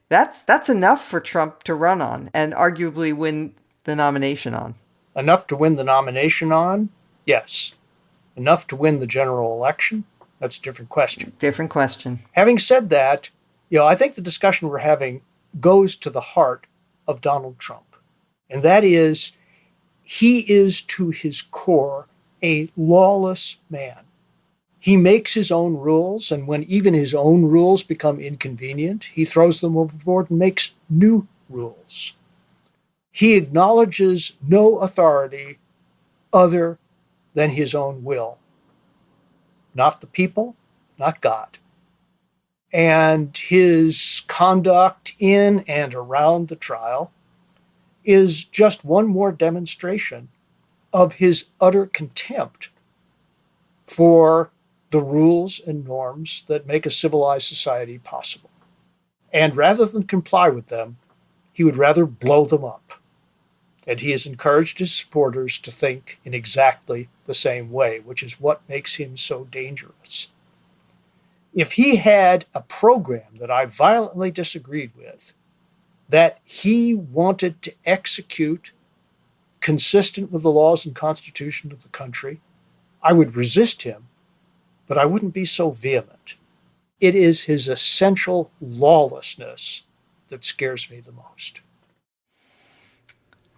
That's enough for Trump to run on and arguably win the nomination on. Enough to win the nomination on? Yes. Enough to win the general election? That's a different question. Different question. Having said that, I think the discussion we're having goes to the heart of Donald Trump. And that is, he is to his core a lawless man. He makes his own rules, and when even his own rules become inconvenient, he throws them overboard and makes new rules. He acknowledges no authority other than his own will. Not the people, not God. And his conduct in and around the trial is just one more demonstration of his utter contempt for the rules and norms that make a civilized society possible. And rather than comply with them, he would rather blow them up. And he has encouraged his supporters to think in exactly the same way, which is what makes him so dangerous. If he had a program that I violently disagreed with, that he wanted to execute consistent with the laws and constitution of the country, I would resist him, but I wouldn't be so vehement. It is his essential lawlessness that scares me the most.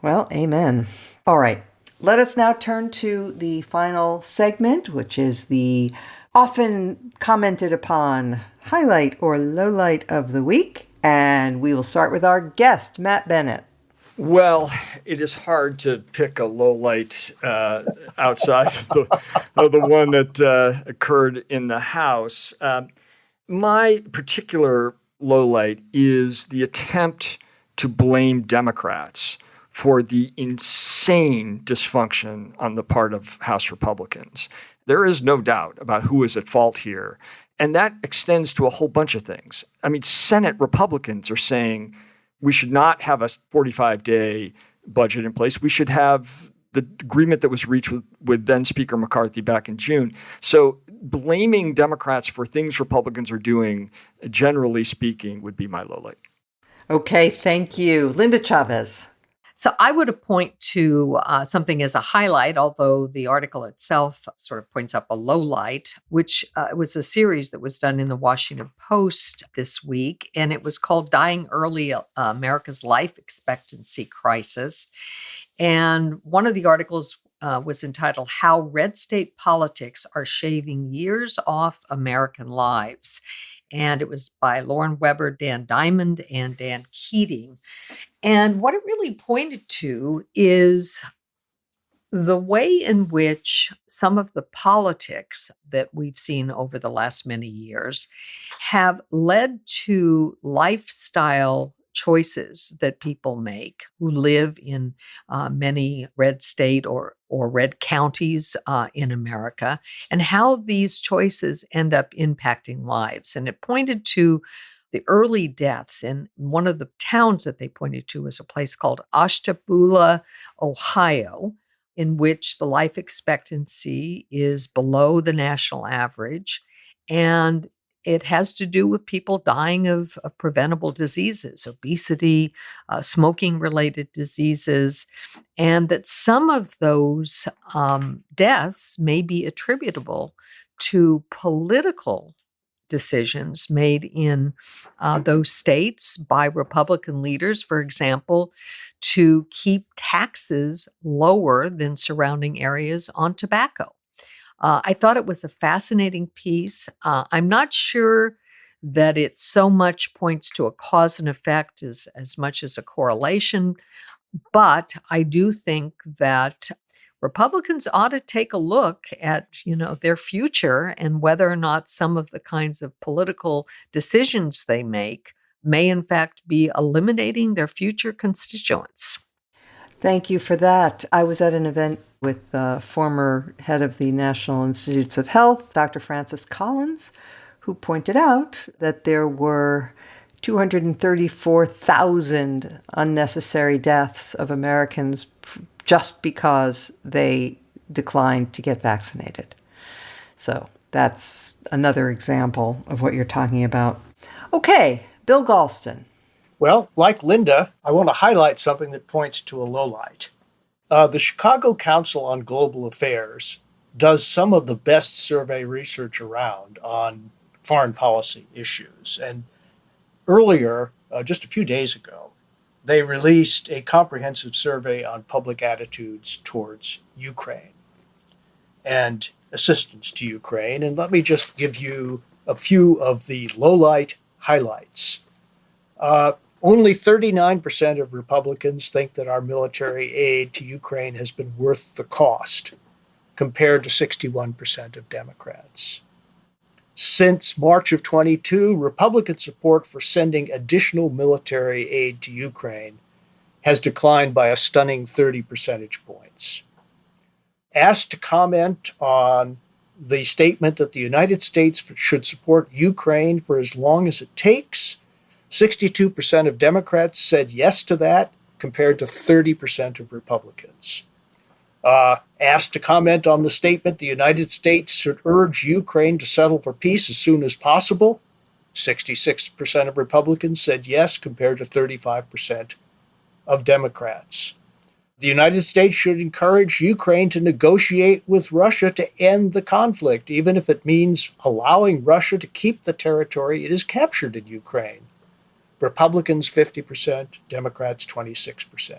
Well, amen. All right. Let us now turn to the final segment, which is the often commented upon highlight or lowlight of the week. And we will start with our guest, Matt Bennett. Well, it is hard to pick a low light outside of the one that occurred in the House. My particular low light is the attempt to blame Democrats for the insane dysfunction on the part of House Republicans. There is no doubt about who is at fault here. And that extends to a whole bunch of things. I mean, Senate Republicans are saying we should not have a 45-day budget in place. We should have the agreement that was reached with then Speaker McCarthy back in June. So blaming Democrats for things Republicans are doing, generally speaking, would be my low light. Okay, thank you. Linda Chavez. So I would point to something as a highlight, although the article itself sort of points up a low light, which was a series that was done in the Washington Post this week, and it was called Dying Early, America's Life Expectancy Crisis. And one of the articles was entitled How Red State Politics Are Shaving Years Off American Lives. And it was by Lauren Weber, Dan Diamond, and Dan Keating. And what it really pointed to is the way in which some of the politics that we've seen over the last many years have led to lifestyle choices that people make who live in many red state or red counties in America, and how these choices end up impacting lives. And it pointed to the early deaths. And one of the towns that they pointed to was a place called Ashtabula, Ohio, in which the life expectancy is below the national average. And it has to do with people dying of preventable diseases, obesity, smoking-related diseases, and that some of those deaths may be attributable to political decisions made in those states by Republican leaders, for example, to keep taxes lower than surrounding areas on tobacco. I thought it was a fascinating piece. I'm not sure that it so much points to a cause and effect as much as a correlation, but I do think that Republicans ought to take a look at, their future and whether or not some of the kinds of political decisions they make may in fact be eliminating their future constituents. Thank you for that. I was at an event with the former head of the National Institutes of Health, Dr. Francis Collins, who pointed out that there were 234,000 unnecessary deaths of Americans just because they declined to get vaccinated. So that's another example of what you're talking about. Okay, Bill Galston. Well, like Linda, I want to highlight something that points to a lowlight. The Chicago Council on Global Affairs does some of the best survey research around on foreign policy issues. And earlier, just a few days ago, they released a comprehensive survey on public attitudes towards Ukraine and assistance to Ukraine. And let me just give you a few of the lowlight highlights. Only 39% of Republicans think that our military aid to Ukraine has been worth the cost, compared to 61% of Democrats. Since March of 22, Republican support for sending additional military aid to Ukraine has declined by a stunning 30 percentage points. Asked to comment on the statement that the United States should support Ukraine for as long as it takes, 62% of Democrats said yes to that, compared to 30% of Republicans. Asked to comment on the statement the United States should urge Ukraine to settle for peace as soon as possible, 66% of Republicans said yes, compared to 35% of Democrats. The United States should encourage Ukraine to negotiate with Russia to end the conflict, even if it means allowing Russia to keep the territory it has captured in Ukraine. Republicans 50%, Democrats 26%.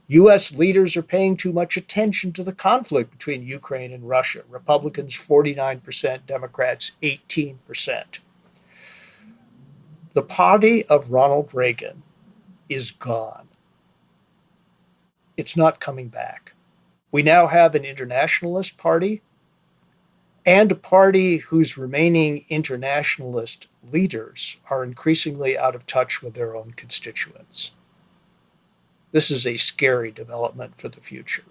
U.S. leaders are paying too much attention to the conflict between Ukraine and Russia. Republicans 49%, Democrats 18%. The party of Ronald Reagan is gone. It's not coming back. We now have an internationalist party and a party whose remaining internationalist leaders are increasingly out of touch with their own constituents. This is a scary development for the future.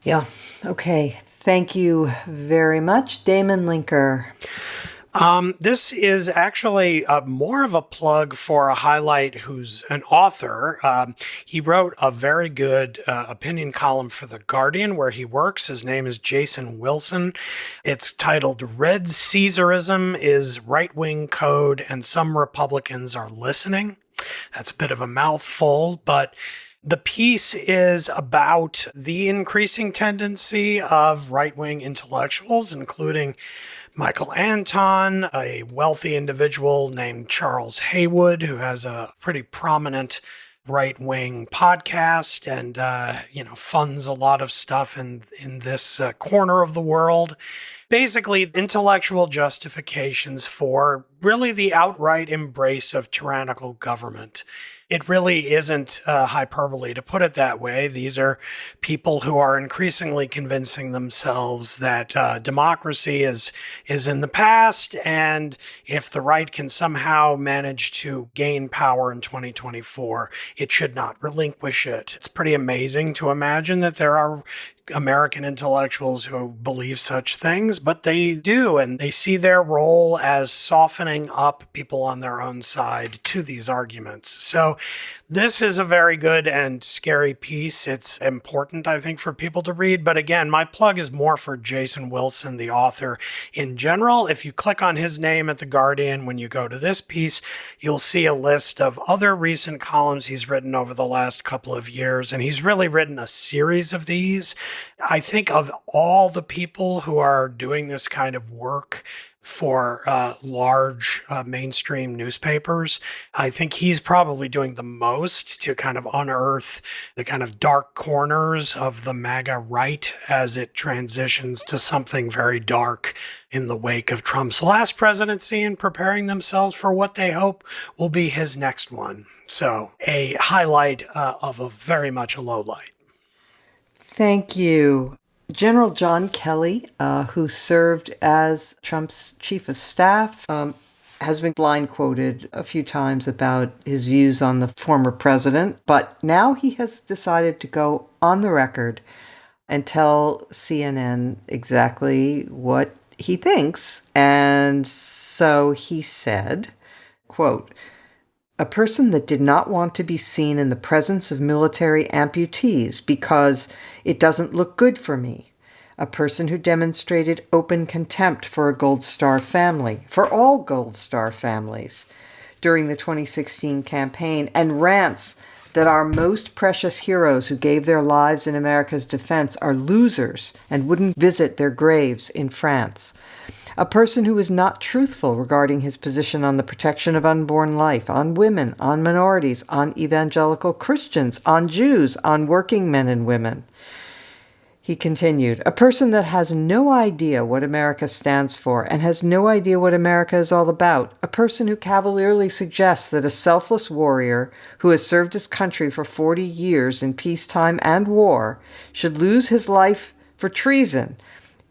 Yeah. Okay. Thank you very much, Damon Linker. This is actually more of a plug for a highlight who's an author. He wrote a very good opinion column for The Guardian where he works. His name is Jason Wilson. It's titled Red Caesarism is Right-Wing Code and Some Republicans Are Listening. That's a bit of a mouthful, but the piece is about the increasing tendency of right-wing intellectuals, including Michael Anton, a wealthy individual named Charles Haywood, who has a pretty prominent right-wing podcast and, funds a lot of stuff in this corner of the world. Basically, intellectual justifications for really the outright embrace of tyrannical government. It really isn't hyperbole to put it that way. These are people who are increasingly convincing themselves that democracy is in the past, and if the right can somehow manage to gain power in 2024, it should not relinquish it. It's pretty amazing to imagine that there are American intellectuals who believe such things, but they do, and they see their role as softening up people on their own side to these arguments. So this is a very good and scary piece. It's important, I think, for people to read. But again, my plug is more for Jason Wilson, the author, in general. If you click on his name at The Guardian, when you go to this piece, you'll see a list of other recent columns he's written over the last couple of years. And he's really written a series of these. I think of all the people who are doing this kind of work for large mainstream newspapers, I think he's probably doing the most to kind of unearth the kind of dark corners of the MAGA right as it transitions to something very dark in the wake of Trump's last presidency and preparing themselves for what they hope will be his next one. So a highlight of a very much a low light. Thank you. General John Kelly, who served as Trump's chief of staff, has been blind quoted a few times about his views on the former president, but now he has decided to go on the record and tell CNN exactly what he thinks. And so he said, quote, "A person that did not want to be seen in the presence of military amputees because it doesn't look good for me. A person who demonstrated open contempt for a Gold Star family, for all Gold Star families, during the 2016 campaign, and rants that our most precious heroes who gave their lives in America's defense are losers and wouldn't visit their graves in France. A person who is not truthful regarding his position on the protection of unborn life, on women, on minorities, on evangelical Christians, on Jews, on working men and women." He continued, "A person that has no idea what America stands for and has no idea what America is all about. A person who cavalierly suggests that a selfless warrior who has served his country for 40 years in peacetime and war should lose his life for treason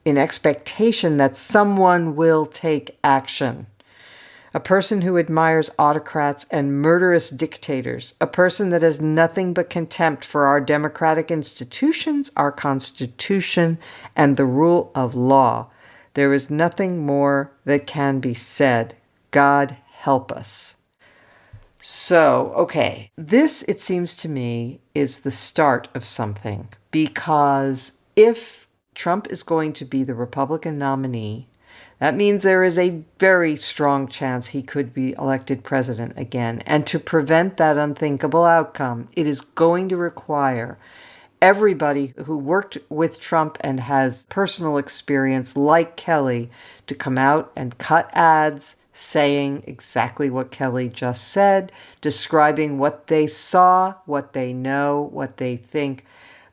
in expectation that someone will take action. A person who admires autocrats and murderous dictators, a person that has nothing but contempt for our democratic institutions, our Constitution, and the rule of law. There is nothing more that can be said. God help us. So, okay, this, it seems to me, is the start of something, because if Trump is going to be the Republican nominee, that means there is a very strong chance he could be elected president again. And to prevent that unthinkable outcome, it is going to require everybody who worked with Trump and has personal experience like Kelly to come out and cut ads saying exactly what Kelly just said, describing what they saw, what they know, what they think,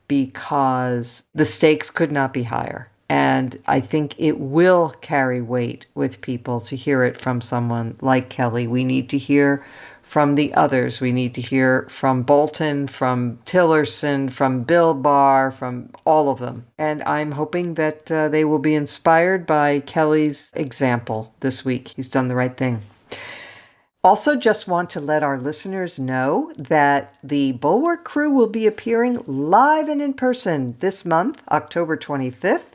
because the stakes could not be higher. And I think it will carry weight with people to hear it from someone like Kelly. We need to hear from the others. We need to hear from Bolton, from Tillerson, from Bill Barr, from all of them. And I'm hoping that they will be inspired by Kelly's example this week. He's done the right thing. Also, just want to let our listeners know that the Bulwark crew will be appearing live and in person this month, October 25th,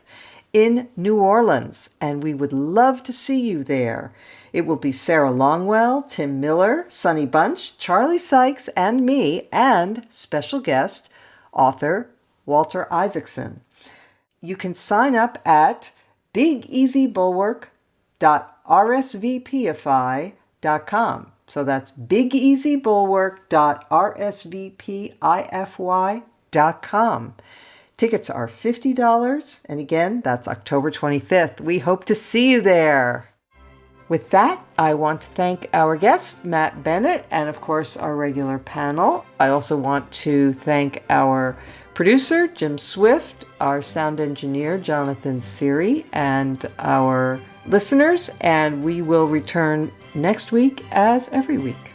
in New Orleans, and we would love to see you there. It will be Sarah Longwell, Tim Miller, Sonny Bunch, Charlie Sykes, and me, and special guest, author Walter Isaacson. You can sign up at bigeasybulwark.rsvpify.com. So that's bigeasybulwark.rsvpify.com. Tickets are $50, and again, that's October 25th. We hope to see you there. With that, I want to thank our guest, Matt Bennett, and of course, our regular panel. I also want to thank our producer, Jim Swift, our sound engineer, Jonathan Seary, and our listeners, and we will return next week as every week.